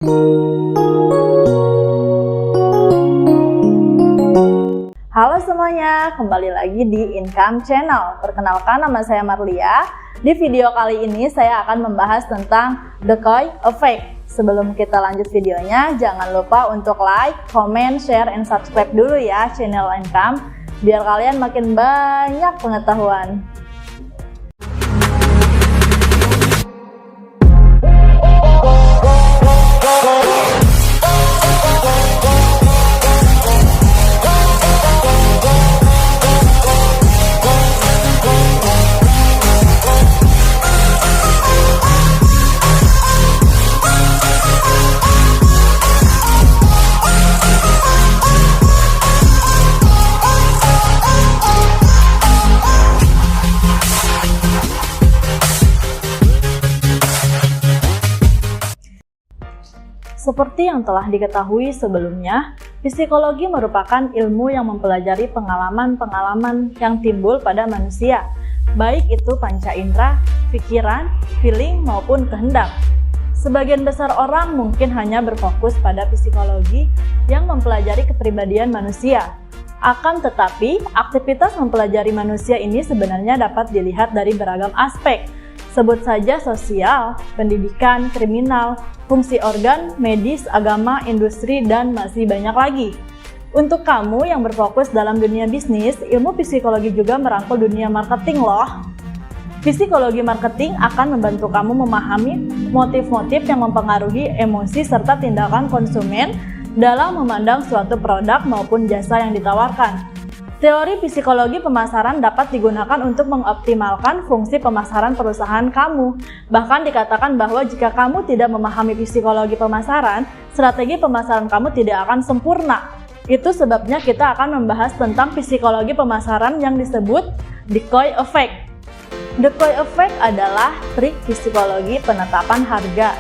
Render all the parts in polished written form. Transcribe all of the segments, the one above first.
Halo semuanya, kembali lagi di Income Channel. Perkenalkan, nama saya Marlia. Di video kali ini saya akan membahas tentang decoy effect. Sebelum kita lanjut videonya, jangan lupa untuk like, comment, share, and subscribe dulu ya channel Income, biar kalian makin banyak pengetahuan. Seperti yang telah diketahui sebelumnya, psikologi merupakan ilmu yang mempelajari pengalaman-pengalaman yang timbul pada manusia, baik itu panca indera, pikiran, feeling, maupun kehendak. Sebagian besar orang mungkin hanya berfokus pada psikologi yang mempelajari kepribadian manusia. Akan tetapi, aktivitas mempelajari manusia ini sebenarnya dapat dilihat dari beragam aspek. Sebut saja sosial, pendidikan, kriminal, fungsi organ, medis, agama, industri, dan masih banyak lagi. Untuk kamu yang berfokus dalam dunia bisnis, ilmu psikologi juga merangkul dunia marketing loh. Psikologi marketing akan membantu kamu memahami motif-motif yang mempengaruhi emosi serta tindakan konsumen dalam memandang suatu produk maupun jasa yang ditawarkan. Teori psikologi pemasaran dapat digunakan untuk mengoptimalkan fungsi pemasaran perusahaan kamu. Bahkan dikatakan bahwa jika kamu tidak memahami psikologi pemasaran, strategi pemasaran kamu tidak akan sempurna. Itu sebabnya kita akan membahas tentang psikologi pemasaran yang disebut decoy effect. Decoy effect adalah trik psikologi penetapan harga,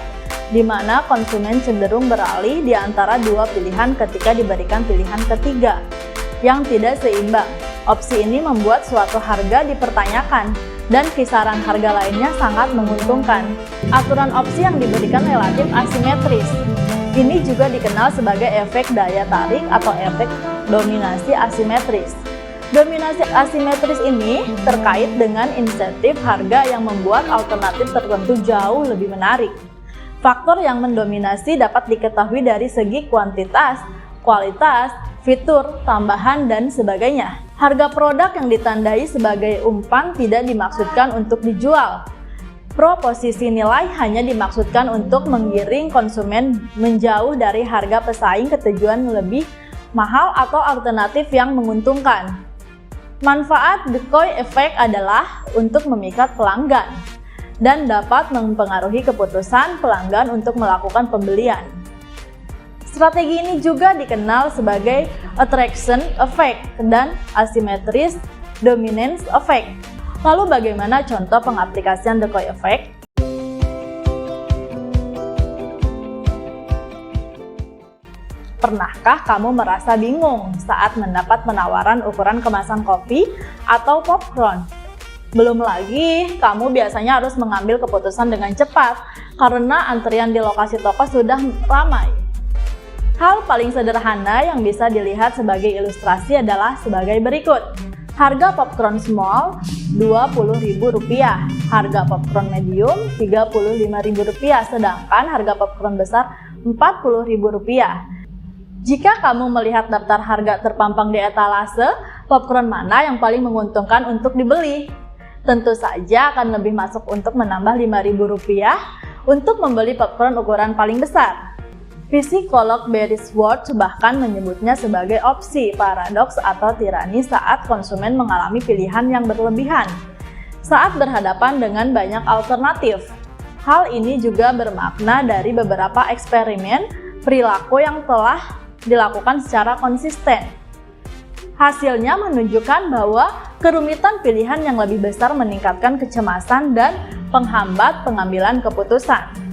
di mana konsumen cenderung beralih di antara dua pilihan ketika diberikan pilihan ketiga yang tidak seimbang. Opsi ini membuat suatu harga dipertanyakan dan kisaran harga lainnya sangat menguntungkan. Aturan opsi yang diberikan relatif asimetris. Ini juga dikenal sebagai efek daya tarik atau efek dominasi asimetris. Dominasi asimetris ini terkait dengan insentif harga yang membuat alternatif tertentu jauh lebih menarik. Faktor yang mendominasi dapat diketahui dari segi kuantitas, kualitas, fitur, tambahan, dan sebagainya. Harga produk yang ditandai sebagai umpan tidak dimaksudkan untuk dijual. Proposisi nilai hanya dimaksudkan untuk menggiring konsumen menjauh dari harga pesaing ke tujuan lebih mahal atau alternatif yang menguntungkan. Manfaat decoy effect adalah untuk memikat pelanggan dan dapat mempengaruhi keputusan pelanggan untuk melakukan pembelian. Strategi ini juga dikenal sebagai attraction effect dan asymmetris dominance effect. Lalu bagaimana contoh pengaplikasian decoy effect? Pernahkah kamu merasa bingung saat mendapat penawaran ukuran kemasan kopi atau popcorn? Belum lagi, kamu biasanya harus mengambil keputusan dengan cepat karena antrian di lokasi toko sudah ramai. Hal paling sederhana yang bisa dilihat sebagai ilustrasi adalah sebagai berikut. Harga popcorn small Rp20.000, harga popcorn medium Rp35.000, sedangkan harga popcorn besar Rp40.000. Jika kamu melihat daftar harga terpampang di etalase, popcorn mana yang paling menguntungkan untuk dibeli? Tentu saja akan lebih masuk untuk menambah Rp5.000 untuk membeli popcorn ukuran paling besar. Psikolog Barry Schwartz bahkan menyebutnya sebagai opsi, paradoks, atau tirani saat konsumen mengalami pilihan yang berlebihan saat berhadapan dengan banyak alternatif. Hal ini juga bermakna dari beberapa eksperimen perilaku yang telah dilakukan secara konsisten. Hasilnya menunjukkan bahwa kerumitan pilihan yang lebih besar meningkatkan kecemasan dan penghambat pengambilan keputusan.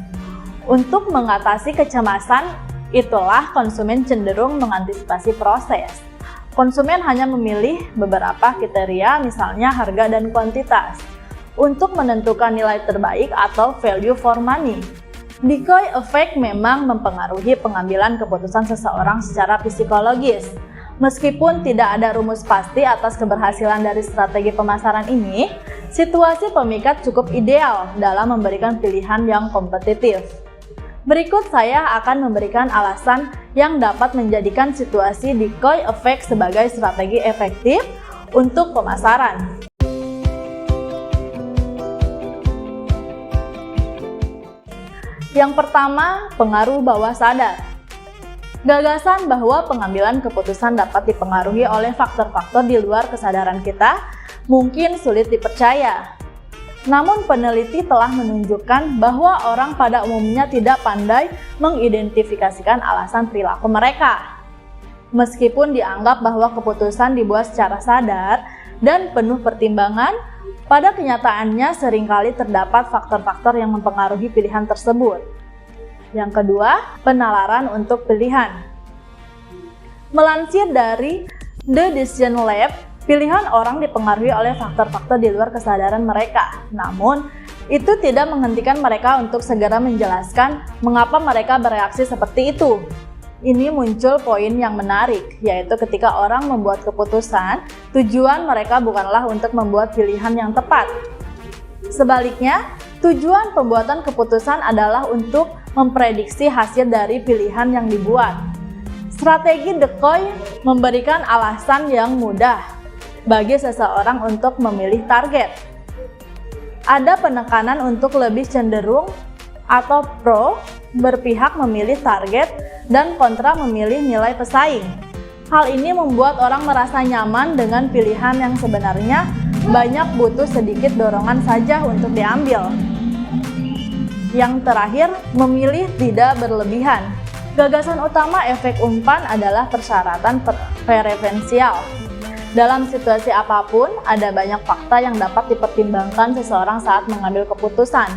Untuk mengatasi kecemasan, itulah konsumen cenderung mengantisipasi proses. Konsumen hanya memilih beberapa kriteria, misalnya harga dan kuantitas, untuk menentukan nilai terbaik atau value for money. Decoy effect memang mempengaruhi pengambilan keputusan seseorang secara psikologis. Meskipun tidak ada rumus pasti atas keberhasilan dari strategi pemasaran ini, situasi pemikat cukup ideal dalam memberikan pilihan yang kompetitif. Berikut saya akan memberikan alasan yang dapat menjadikan situasi decoy effect sebagai strategi efektif untuk pemasaran. Yang pertama, pengaruh bawah sadar. Gagasan bahwa pengambilan keputusan dapat dipengaruhi oleh faktor-faktor di luar kesadaran kita mungkin sulit dipercaya. Namun peneliti telah menunjukkan bahwa orang pada umumnya tidak pandai mengidentifikasikan alasan perilaku mereka. Meskipun dianggap bahwa keputusan dibuat secara sadar dan penuh pertimbangan, pada kenyataannya seringkali terdapat faktor-faktor yang mempengaruhi pilihan tersebut. Yang kedua, penalaran untuk pilihan. Melansir dari The Decision Lab, pilihan orang dipengaruhi oleh faktor-faktor di luar kesadaran mereka. Namun, itu tidak menghentikan mereka untuk segera menjelaskan mengapa mereka bereaksi seperti itu. Ini muncul poin yang menarik, yaitu ketika orang membuat keputusan, tujuan mereka bukanlah untuk membuat pilihan yang tepat. Sebaliknya, tujuan pembuatan keputusan adalah untuk memprediksi hasil dari pilihan yang dibuat. Strategi decoy memberikan alasan yang mudah bagi seseorang untuk memilih target. Ada penekanan untuk lebih cenderung atau pro berpihak memilih target dan kontra memilih nilai pesaing. Hal ini membuat orang merasa nyaman dengan pilihan yang sebenarnya banyak butuh sedikit dorongan saja untuk diambil. Yang terakhir, memilih tidak berlebihan. Gagasan utama efek umpan adalah persyaratan preferensial. Dalam situasi apapun, ada banyak fakta yang dapat dipertimbangkan seseorang saat mengambil keputusan.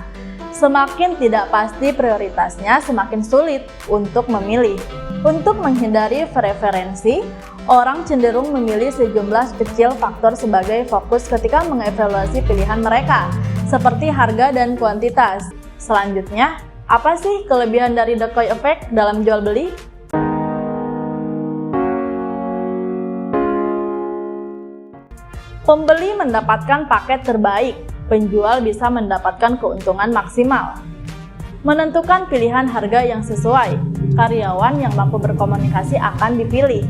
Semakin tidak pasti prioritasnya, semakin sulit untuk memilih. Untuk menghindari preferensi, orang cenderung memilih sejumlah kecil faktor sebagai fokus ketika mengevaluasi pilihan mereka, seperti harga dan kuantitas. Selanjutnya, apa sih kelebihan dari decoy effect dalam jual beli? Pembeli mendapatkan paket terbaik. Penjual bisa mendapatkan keuntungan maksimal. Menentukan pilihan harga yang sesuai, karyawan yang mampu berkomunikasi akan dipilih.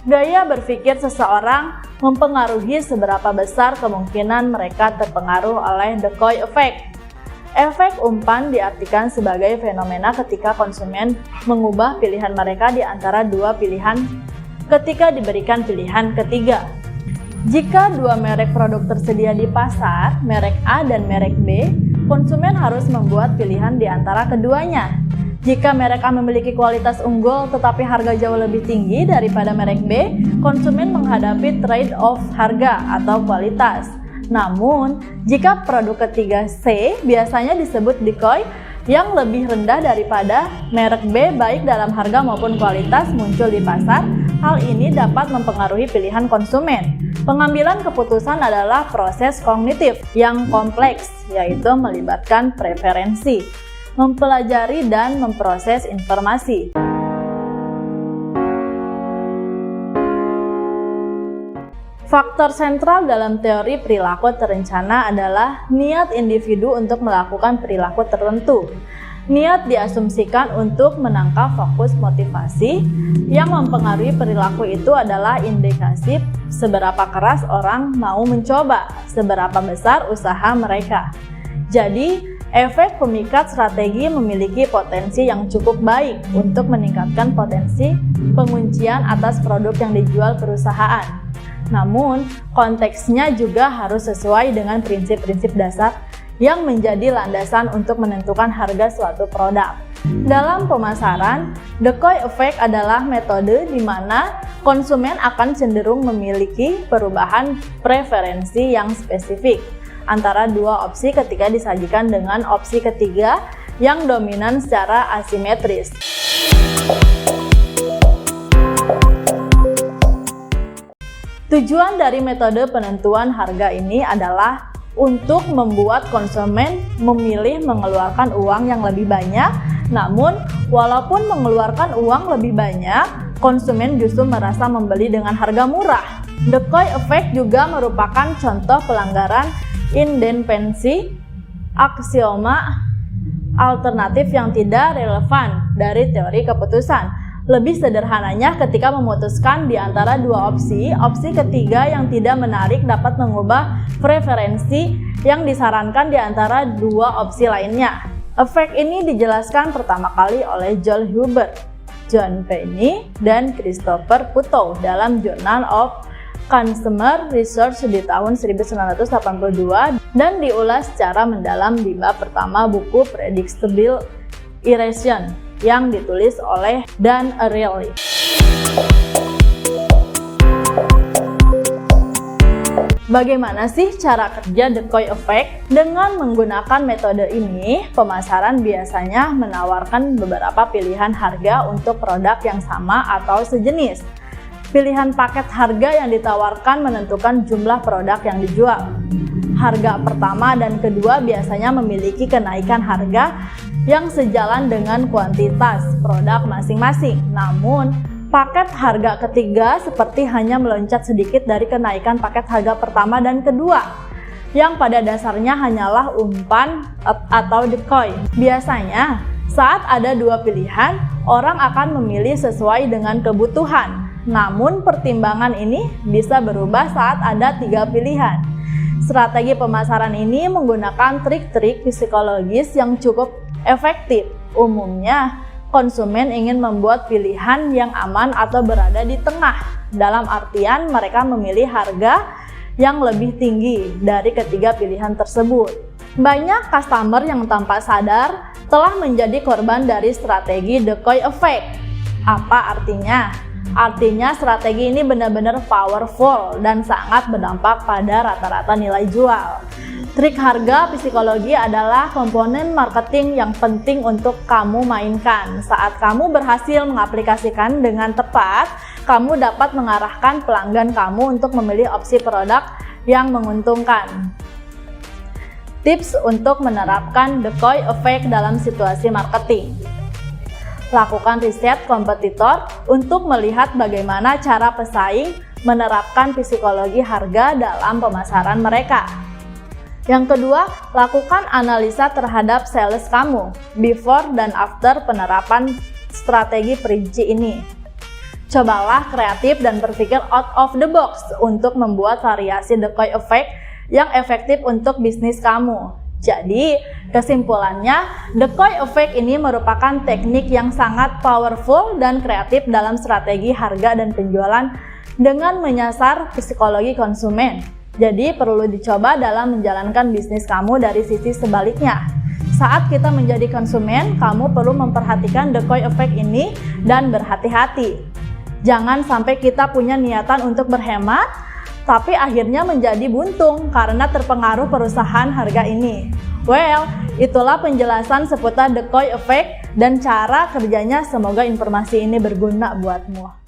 Gaya berpikir seseorang mempengaruhi seberapa besar kemungkinan mereka terpengaruh oleh decoy effect. Efek umpan diartikan sebagai fenomena ketika konsumen mengubah pilihan mereka di antara dua pilihan ketika diberikan pilihan ketiga. Jika dua merek produk tersedia di pasar, merek A dan merek B, konsumen harus membuat pilihan di antara keduanya. Jika merek A memiliki kualitas unggul tetapi harga jauh lebih tinggi daripada merek B, konsumen menghadapi trade-off harga atau kualitas. Namun, jika produk ketiga C biasanya disebut decoy yang lebih rendah daripada merek B baik dalam harga maupun kualitas muncul di pasar, hal ini dapat mempengaruhi pilihan konsumen. Pengambilan keputusan adalah proses kognitif yang kompleks, yaitu melibatkan preferensi, mempelajari dan memproses informasi. Faktor sentral dalam teori perilaku terencana adalah niat individu untuk melakukan perilaku tertentu. Niat diasumsikan untuk menangkap fokus motivasi yang mempengaruhi perilaku itu adalah indikasi seberapa keras orang mau mencoba, seberapa besar usaha mereka. Jadi, efek pemikat strategi memiliki potensi yang cukup baik untuk meningkatkan potensi penguncian atas produk yang dijual perusahaan. Namun, konteksnya juga harus sesuai dengan prinsip-prinsip dasar yang menjadi landasan untuk menentukan harga suatu produk. Dalam pemasaran, decoy effect adalah metode di mana konsumen akan cenderung memiliki perubahan preferensi yang spesifik antara dua opsi ketika disajikan dengan opsi ketiga yang dominan secara asimetris. Tujuan dari metode penentuan harga ini adalah untuk membuat konsumen memilih mengeluarkan uang yang lebih banyak. Namun, walaupun mengeluarkan uang lebih banyak, konsumen justru merasa membeli dengan harga murah. Decoy effect juga merupakan contoh pelanggaran independensi aksioma alternatif yang tidak relevan dari teori keputusan. Lebih sederhananya, ketika memutuskan di antara dua opsi, opsi ketiga yang tidak menarik dapat mengubah preferensi yang disarankan di antara dua opsi lainnya. Efek ini dijelaskan pertama kali oleh Joel Huber, John Penney, dan Christopher Puthow dalam Journal of Consumer Research di tahun 1982 dan diulas secara mendalam di bab pertama buku Predictable Erosion yang ditulis oleh Dan Ariely. Bagaimana sih cara kerja decoy effect? Dengan menggunakan metode ini, pemasaran biasanya menawarkan beberapa pilihan harga untuk produk yang sama atau sejenis. Pilihan paket harga yang ditawarkan menentukan jumlah produk yang dijual. Harga pertama dan kedua biasanya memiliki kenaikan harga yang sejalan dengan kuantitas produk masing-masing. Namun, paket harga ketiga seperti hanya meloncat sedikit dari kenaikan paket harga pertama dan kedua, yang pada dasarnya hanyalah umpan atau decoy. Biasanya, saat ada dua pilihan, orang akan memilih sesuai dengan kebutuhan. Namun, pertimbangan ini bisa berubah saat ada tiga pilihan. Strategi pemasaran ini menggunakan trik-trik psikologis yang cukup efektif. Umumnya, konsumen ingin membuat pilihan yang aman atau berada di tengah. Dalam artian, mereka memilih harga yang lebih tinggi dari ketiga pilihan tersebut. Banyak customer yang tanpa sadar telah menjadi korban dari strategi decoy effect. Apa artinya? Artinya strategi ini benar-benar powerful dan sangat berdampak pada rata-rata nilai jual. Trik harga psikologi adalah komponen marketing yang penting untuk kamu mainkan. Saat kamu berhasil mengaplikasikan dengan tepat, kamu dapat mengarahkan pelanggan kamu untuk memilih opsi produk yang menguntungkan. Tips untuk menerapkan decoy effect dalam situasi marketing. Lakukan riset kompetitor untuk melihat bagaimana cara pesaing menerapkan psikologi harga dalam pemasaran mereka. Yang kedua, lakukan analisa terhadap sales kamu before dan after penerapan strategi perinci ini. Cobalah kreatif dan berpikir out of the box untuk membuat variasi decoy effect yang efektif untuk bisnis kamu. Jadi, kesimpulannya, decoy effect ini merupakan teknik yang sangat powerful dan kreatif dalam strategi harga dan penjualan dengan menyasar psikologi konsumen. Jadi, perlu dicoba dalam menjalankan bisnis kamu dari sisi sebaliknya. Saat kita menjadi konsumen, kamu perlu memperhatikan decoy effect ini dan berhati-hati. Jangan sampai kita punya niatan untuk berhemat, tapi akhirnya menjadi buntung karena terpengaruh perusahaan harga ini. Well, itulah penjelasan seputar decoy effect dan cara kerjanya. Semoga informasi ini berguna buatmu.